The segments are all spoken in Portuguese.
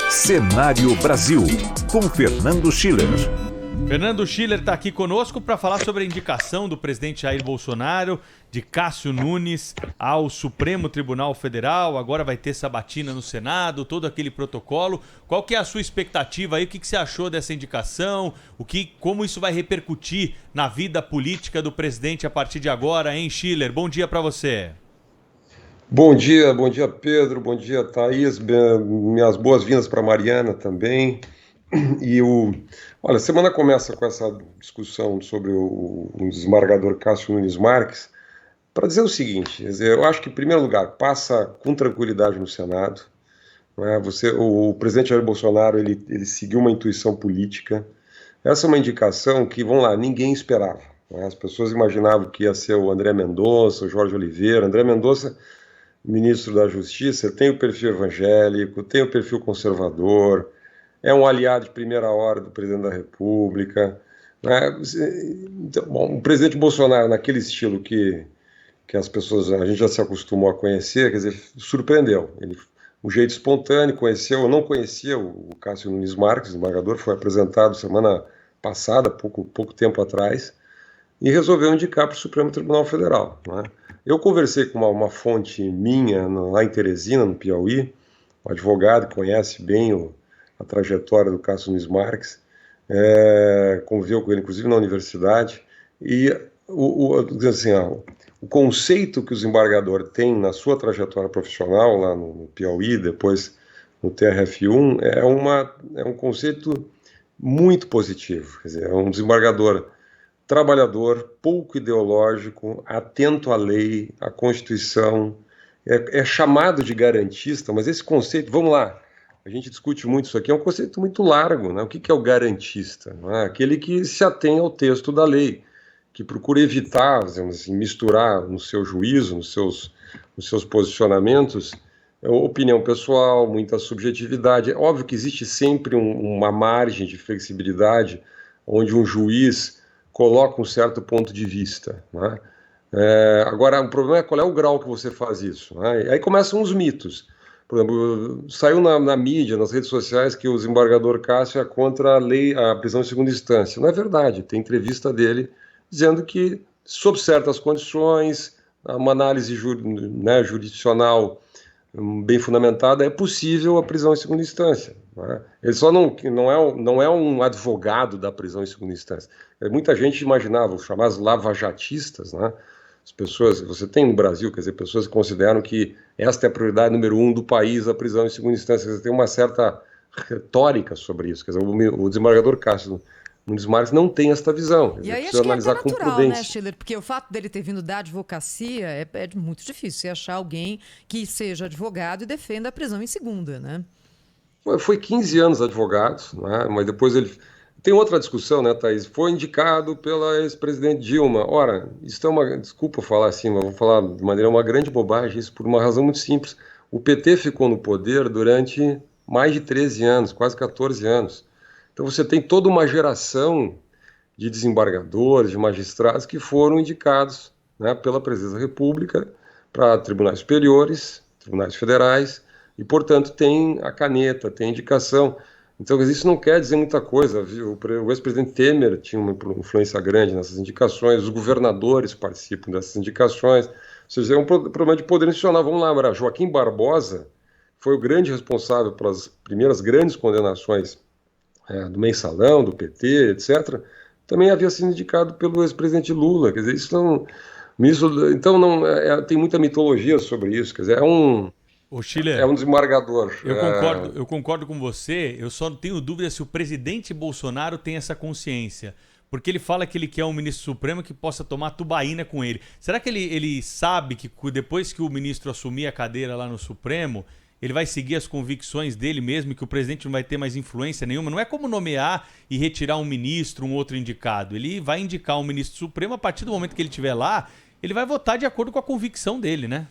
Cenário Brasil, com Fernando Schiller. Fernando Schiller está aqui conosco para falar sobre a indicação do presidente Jair Bolsonaro, de Cássio Nunes, ao Supremo Tribunal Federal. Agora vai ter sabatina no Senado, todo aquele protocolo. Qual que é a sua expectativa aí? O que você achou dessa indicação? Como isso vai repercutir na vida política do presidente a partir de agora, hein, Schiller? Bom dia para você. Bom dia Pedro, bom dia Thaís, minhas boas-vindas para Mariana também. Olha, a semana começa com essa discussão sobre o desembargador Cássio Nunes Marques, para dizer o seguinte, quer dizer, eu acho que, em primeiro lugar, passa com tranquilidade no Senado, não é? O presidente Jair Bolsonaro, ele seguiu uma intuição política. Essa é uma indicação que, vamos lá, ninguém esperava, não é? As pessoas imaginavam que ia ser o André Mendonça, o Jorge Oliveira. André Mendonça, ministro da Justiça, tem o perfil evangélico, tem o perfil conservador, é um aliado de primeira hora do presidente da República, né? Então, bom, o presidente Bolsonaro, naquele estilo que as pessoas, a gente já se acostumou a conhecer, quer dizer, surpreendeu. Um jeito espontâneo, eu não conhecia o Cássio Nunes Marques, o desembargador, foi apresentado semana passada, pouco tempo atrás, e resolveu indicar para o Supremo Tribunal Federal, né? Eu conversei com uma fonte minha lá em Teresina, no Piauí, um advogado que conhece bem a trajetória do Cássio Nunes Marques, conviveu com ele, inclusive, na universidade, e o conceito que o desembargador tem na sua trajetória profissional, lá no Piauí, depois no TRF1, é um conceito muito positivo. Quer dizer, é um desembargador trabalhador, pouco ideológico, atento à lei, à Constituição, é chamado de garantista, mas esse conceito, vamos lá, a gente discute muito isso aqui, é um conceito muito largo, né? O que é o garantista? Não é? Aquele que se atém ao texto da lei, que procura evitar, assim, misturar no seu juízo, nos seus posicionamentos, opinião pessoal, muita subjetividade. É óbvio que existe sempre uma margem de flexibilidade, onde um juiz coloca um certo ponto de vista, né? Agora, o problema é qual é o grau que você faz isso, né? Aí começam os mitos. Por exemplo, saiu na mídia, nas redes sociais, que o desembargador Cássio é contra a prisão em segunda instância. Não é verdade. Tem entrevista dele dizendo que, sob certas condições, uma análise jurisdicional bem fundamentada, é possível a prisão em segunda instância, né? Ele só não é um advogado da prisão em segunda instância. Muita gente imaginava, os chamados lavajatistas, né? As pessoas, você tem no Brasil, quer dizer, pessoas que consideram que esta é a prioridade número 1 do país, a prisão em segunda instância. Quer dizer, tem uma certa retórica sobre isso. Quer dizer, o desembargador Cássio Nunes Marques não tem esta visão. E aí acho que é até natural, né, Schiller? Porque o fato dele ter vindo da advocacia é muito difícil você achar alguém que seja advogado e defenda a prisão em segunda, né? Foi 15 anos advogado, né? Mas depois ele... Tem outra discussão, né, Thaís? Foi indicado pela ex-presidente Dilma. Ora, isso é uma... Desculpa falar assim, mas vou falar de maneira uma grande bobagem, isso por uma razão muito simples. O PT ficou no poder durante mais de 13 anos, quase 14 anos. Então você tem toda uma geração de desembargadores, de magistrados que foram indicados, né, pela Presidência da República para tribunais superiores, tribunais federais, e, portanto, tem a caneta, tem a indicação. Então, isso não quer dizer muita coisa, viu? O ex-presidente Temer tinha uma influência grande nessas indicações, os governadores participam dessas indicações, ou seja, é um problema de poder institucional. Vamos lá, Joaquim Barbosa foi o grande responsável pelas primeiras grandes condenações do Mensalão, do PT, etc., também havia sido indicado pelo ex-presidente Lula. Quer dizer, isso não... Então, tem muita mitologia sobre isso. Quer dizer, é um desembargador. Eu concordo com você, eu só não tenho dúvida se o presidente Bolsonaro tem essa consciência. Porque ele fala que ele quer um ministro supremo que possa tomar tubaína com ele. Será que ele sabe que depois que o ministro assumir a cadeira lá no Supremo, ele vai seguir as convicções dele mesmo, que o presidente não vai ter mais influência nenhuma? Não é como nomear e retirar um ministro, um outro indicado. Ele vai indicar um ministro supremo, a partir do momento que ele estiver lá, ele vai votar de acordo com a convicção dele, né?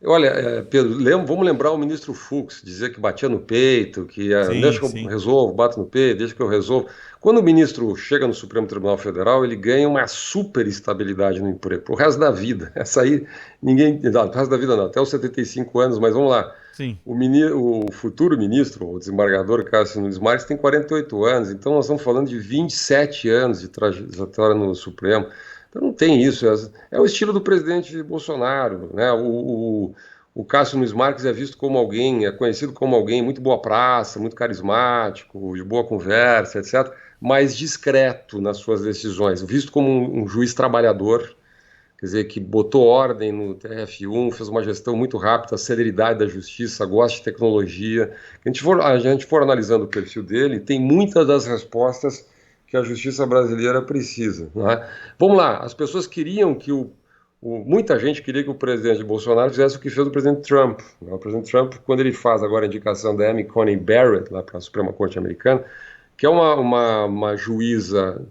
Olha, Pedro, vamos lembrar o ministro Fux, dizer que batia no peito, que deixa que eu resolvo, bato no peito, deixa que eu resolvo. Quando o ministro chega no Supremo Tribunal Federal, ele ganha uma super estabilidade no emprego, pro resto da vida. Essa aí, ninguém... Não, pro resto da vida não, até os 75 anos, mas vamos lá. Sim. O futuro ministro, o desembargador Cássio Nunes Marques, tem 48 anos, então nós estamos falando de 27 anos de trajetória no Supremo. Então não tem isso, é o estilo do presidente Bolsonaro, né? O Cássio Nunes Marques é conhecido como alguém muito boa praça, muito carismático, de boa conversa, etc., mas discreto nas suas decisões, visto como um juiz trabalhador, quer dizer, que botou ordem no TRF1, fez uma gestão muito rápida, a celeridade da justiça, gosta de tecnologia. A gente for analisando o perfil dele, tem muitas das respostas que a justiça brasileira precisa. Né? Vamos lá, as pessoas queriam que muita gente queria que o presidente Bolsonaro fizesse o que fez o presidente Trump. Né? O presidente Trump, quando ele faz agora a indicação da Amy Coney Barrett, lá para a Suprema Corte Americana, que é uma juíza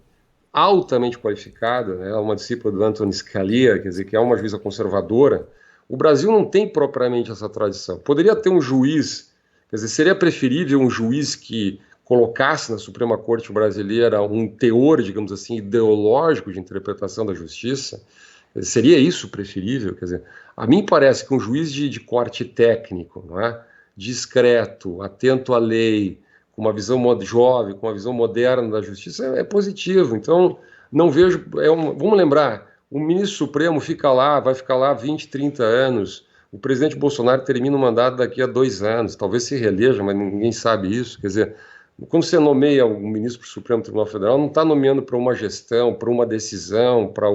altamente qualificada, né? Uma discípula do Antonin Scalia, quer dizer, que é uma juíza conservadora. O Brasil não tem propriamente essa tradição. Poderia ter um juiz, quer dizer, seria preferível um juiz que colocasse na Suprema Corte brasileira um teor, digamos assim, ideológico de interpretação da justiça. Seria isso preferível? Quer dizer, a mim parece que um juiz de corte técnico, não é? Discreto, atento à lei, com uma visão jovem, com uma visão moderna da justiça, é positivo. Então, não vejo... vamos lembrar, o ministro Supremo vai ficar lá 20, 30 anos, o presidente Bolsonaro termina o mandato daqui a 2 anos, talvez se reeleja, mas ninguém sabe isso. Quer dizer, quando você nomeia um ministro para o Supremo Tribunal Federal, não está nomeando para uma gestão, para uma decisão, para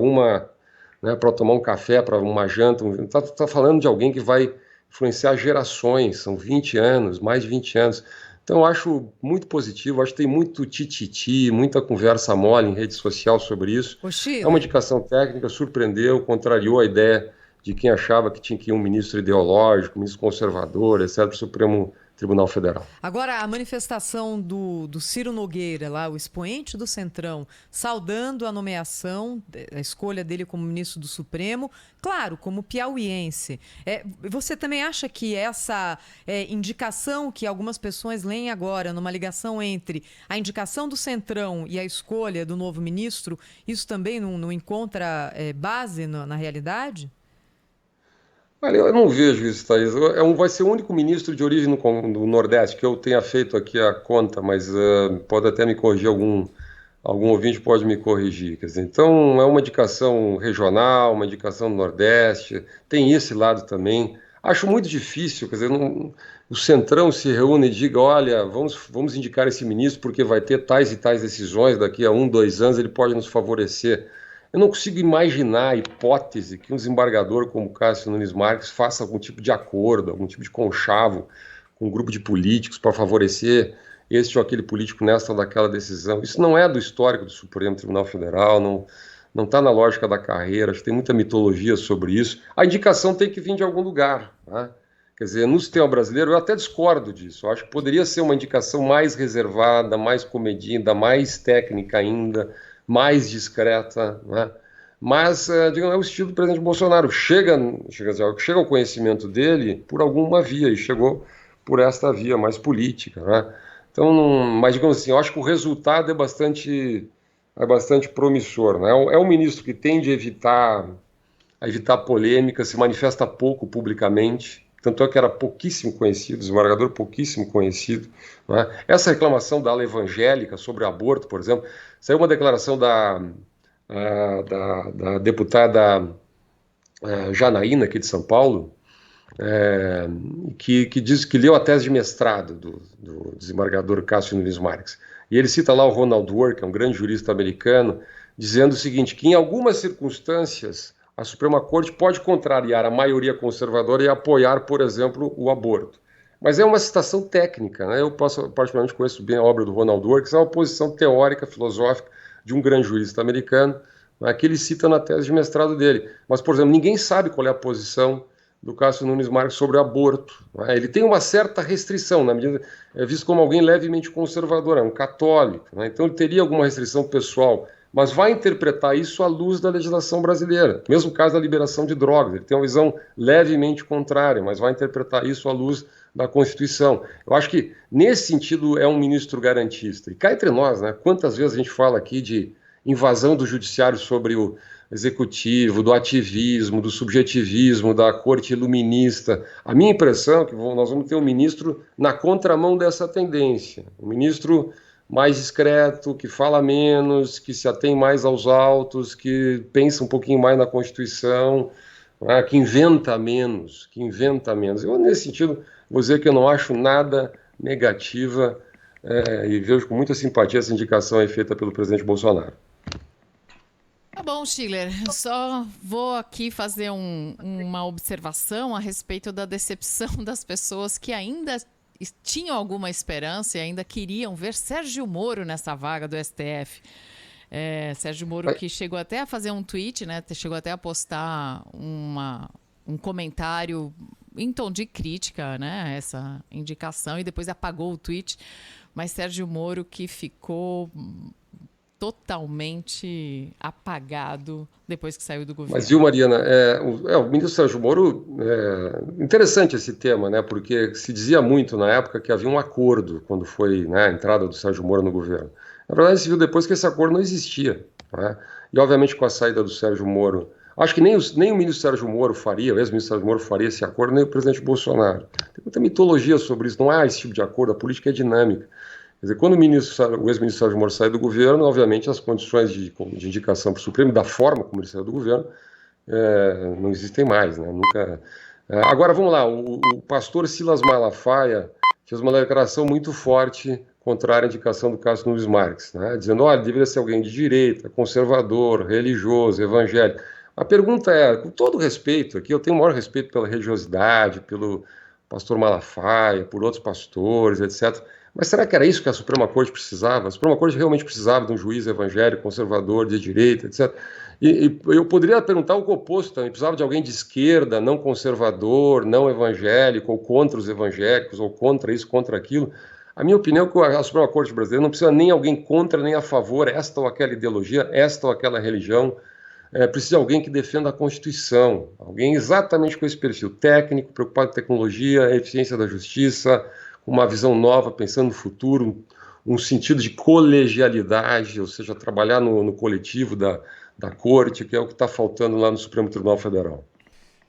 para tomar um café, para uma janta, está falando de alguém que vai influenciar gerações, são 20 anos, mais de 20 anos. Então, eu acho muito positivo, acho que tem muito tititi, muita conversa mole em rede social sobre isso. É uma indicação técnica, surpreendeu, contrariou a ideia de quem achava que tinha que ir um ministro ideológico, um ministro conservador, etc., para o Supremo Tribunal Federal. Agora, a manifestação do Ciro Nogueira, lá, o expoente do Centrão, saudando a nomeação, a escolha dele como ministro do Supremo, claro, como piauiense. Você também acha que essa indicação que algumas pessoas leem agora, numa ligação entre a indicação do Centrão e a escolha do novo ministro, isso também não encontra base na realidade? Olha, eu não vejo isso, Thaís. Vai ser o único ministro de origem do Nordeste que eu tenha feito aqui a conta, mas pode até me corrigir, algum ouvinte pode me corrigir. Quer dizer, então, é uma indicação regional, uma indicação do Nordeste, tem esse lado também. Acho muito difícil, quer dizer, o Centrão se reúne e diga, olha, vamos indicar esse ministro porque vai ter tais e tais decisões, daqui a 1, 2 anos ele pode nos favorecer. Eu não consigo imaginar a hipótese que um desembargador como Cássio Nunes Marques faça algum tipo de acordo, algum tipo de conchavo com um grupo de políticos para favorecer este ou aquele político nesta ou daquela decisão. Isso não é do histórico do Supremo Tribunal Federal, não está na lógica da carreira, acho que tem muita mitologia sobre isso. A indicação tem que vir de algum lugar, né? Quer dizer, no sistema brasileiro, eu até discordo disso. Eu acho que poderia ser uma indicação mais reservada, mais comedida, mais técnica ainda, mais discreta, né? Mas, digamos, é o estilo do presidente Bolsonaro. Chega ao conhecimento dele por alguma via, e chegou por esta via mais política, né? Então, mas, digamos assim, eu acho que o resultado é bastante promissor, né? É um ministro que tende a evitar polêmica, se manifesta pouco publicamente, tanto é que era pouquíssimo conhecido, desembargador pouquíssimo conhecido, né? Essa reclamação da ala evangélica sobre aborto, por exemplo, saiu uma declaração da deputada Janaína, aqui de São Paulo, que diz que leu a tese de mestrado do desembargador Cássio Nunes Marques. E ele cita lá o Ronald Ward, que é um grande jurista americano, dizendo o seguinte, que em algumas circunstâncias a Suprema Corte pode contrariar a maioria conservadora e apoiar, por exemplo, o aborto. Mas é uma citação técnica, né? Eu particularmente conheço bem a obra do Ronald Ward, que é uma posição teórica, filosófica de um grande jurista americano, né, que ele cita na tese de mestrado dele. Mas, por exemplo, ninguém sabe qual é a posição do Cássio Nunes Marques sobre o aborto, né? Ele tem uma certa restrição, na medida é visto como alguém levemente conservador, é um católico, né? Então ele teria alguma restrição pessoal, mas vai interpretar isso à luz da legislação brasileira. Mesmo caso da liberação de drogas, ele tem uma visão levemente contrária, mas vai interpretar isso à luz da Constituição. Eu acho que, nesse sentido, é um ministro garantista. E cá entre nós, né? Quantas vezes a gente fala aqui de invasão do judiciário sobre o executivo, do ativismo, do subjetivismo, da corte iluminista. A minha impressão é que nós vamos ter um ministro na contramão dessa tendência. Um ministro mais discreto, que fala menos, que se atém mais aos autos, que pensa um pouquinho mais na Constituição, né, que inventa menos, Eu, nesse sentido, vou dizer que eu não acho nada negativa e vejo com muita simpatia essa indicação aí feita pelo presidente Bolsonaro. Tá bom, Schiller. Só vou aqui fazer uma observação a respeito da decepção das pessoas que ainda tinham alguma esperança e ainda queriam ver Sérgio Moro nessa vaga do STF. Sérgio Moro que chegou até a fazer um tweet, né? Chegou até a postar um comentário em tom de crítica, né? Essa indicação, e depois apagou o tweet. Mas Sérgio Moro que ficou totalmente apagado depois que saiu do governo. Mas viu, Mariana, o ministro Sérgio Moro, interessante esse tema, né? Porque se dizia muito na época que havia um acordo quando foi, né, a entrada do Sérgio Moro no governo. Na verdade, se viu depois que esse acordo não existia, né? E obviamente com a saída do Sérgio Moro, acho que nem o ministro Sérgio Moro faria, o ex-ministro Sérgio Moro faria esse acordo, nem o presidente Bolsonaro. Tem muita mitologia sobre isso, não há esse tipo de acordo, a política é dinâmica. Quer dizer, quando o ex-ministro Sérgio Moro sai do governo, obviamente as condições de indicação para o Supremo, da forma como ele saiu do governo, não existem mais, né? Nunca. Agora, vamos lá, o pastor Silas Malafaia fez uma declaração muito forte contrária à indicação do Cássio Nunes Marques, né? Dizendo, olha, deveria ser alguém de direita, conservador, religioso, evangélico. A pergunta com todo respeito aqui, eu tenho o maior respeito pela religiosidade, pelo pastor Malafaia, por outros pastores, etc., mas será que era isso que a Suprema Corte precisava? A Suprema Corte realmente precisava de um juiz evangélico, conservador, de direita, etc. E eu poderia perguntar o oposto também. Precisava de alguém de esquerda, não conservador, não evangélico, ou contra os evangélicos, ou contra isso, contra aquilo. A minha opinião é que a Suprema Corte brasileira não precisa nem alguém contra nem a favor, esta ou aquela ideologia, esta ou aquela religião. Precisa de alguém que defenda a Constituição, alguém exatamente com esse perfil técnico, preocupado com tecnologia, eficiência da justiça, uma visão nova, pensando no futuro, um sentido de colegialidade, ou seja, trabalhar no coletivo da corte, que é o que está faltando lá no Supremo Tribunal Federal.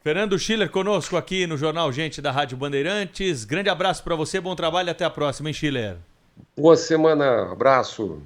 Fernando Schiller conosco aqui no Jornal Gente da Rádio Bandeirantes. Grande abraço para você, bom trabalho e até a próxima, hein, Schiller? Boa semana, abraço.